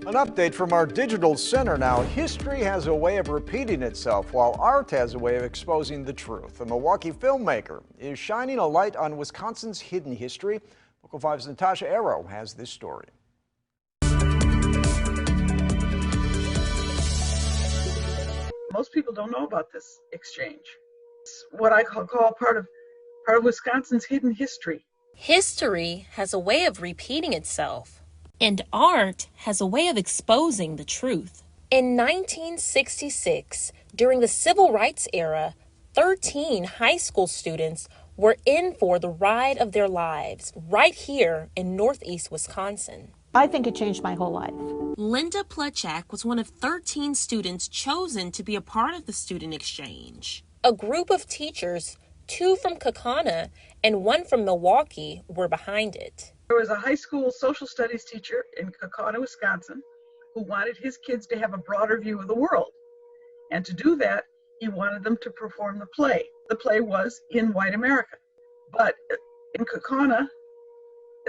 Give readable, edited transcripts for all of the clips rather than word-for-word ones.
An update from our digital center now. History has a way of repeating itself, while art has a way of exposing the truth. A Milwaukee filmmaker is shining a light on Wisconsin's hidden history. Local 5's Natasha Ero has this story. Most people don't know about this exchange. It's what I call part of Wisconsin's hidden history. History has a way of repeating itself, and art has a way of exposing the truth. In 1966, during the Civil Rights era, 13 high school students were in for the ride of their lives right here in Northeast Wisconsin. I think it changed my whole life. Linda Plechak was one of 13 students chosen to be a part of the student exchange. A group of teachers, 2 from Kaukauna and 1 from Milwaukee, were behind it. There was a high school social studies teacher in Kaukauna, Wisconsin, who wanted his kids to have a broader view of the world. And to do that, he wanted them to perform the play. The play was In White America. But in Kaukauna,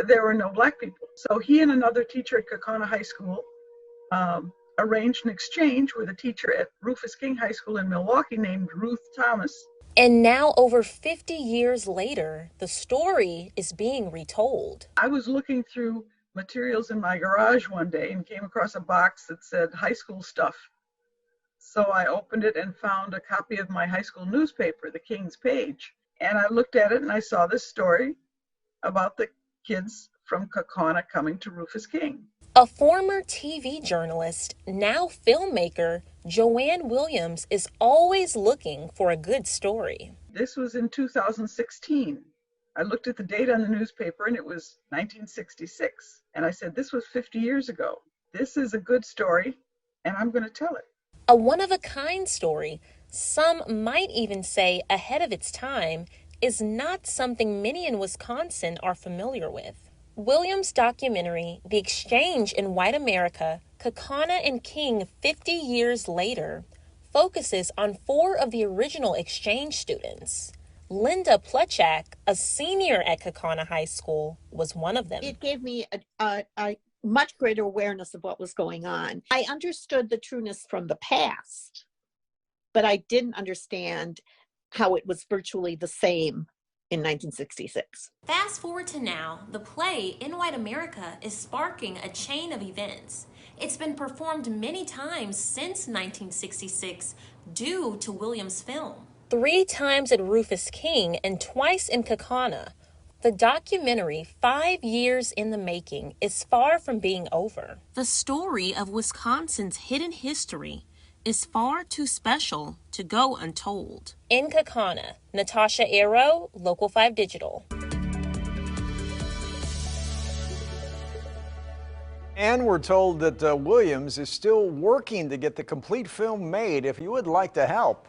there were no black people. So he and another teacher at Kaukauna High School arranged an exchange with a teacher at Rufus King High School in Milwaukee named Ruth Thomas. And now, over 50 years later, the story is being retold. I was looking through materials in my garage one day and came across a box that said high school stuff. So I opened it and found a copy of my high school newspaper, The King's Page. And I looked at it and I saw this story about the kids from Kaukauna coming to Rufus King. A former TV journalist, now filmmaker, Joanne Williams is always looking for a good story. This was in 2016. I looked at the date on the newspaper and it was 1966. And I said, this was 50 years ago. This is a good story and I'm going to tell it. A one-of-a-kind story, some might even say ahead of its time, is not something many in Wisconsin are familiar with. Williams' documentary, The Exchange in White America, Kaukauna and King 50 Years Later, focuses on 4 of the original exchange students. Linda Plechak, a senior at Kaukauna High School, was one of them. It gave me a much greater awareness of what was going on. I understood the trueness from the past, but I didn't understand how it was virtually the same in 1966. Fast forward to now, the play In White America is sparking a chain of events. It's been performed many times since 1966 due to Williams' film. 3 times at Rufus King and twice in Kaukauna. The documentary, 5 years in the making, is far from being over. The story of Wisconsin's hidden history is far too special to go untold. In Kaukauna, Natasha Ero, Local 5 Digital. And we're told that Williams is still working to get the complete film made. If you would like to help,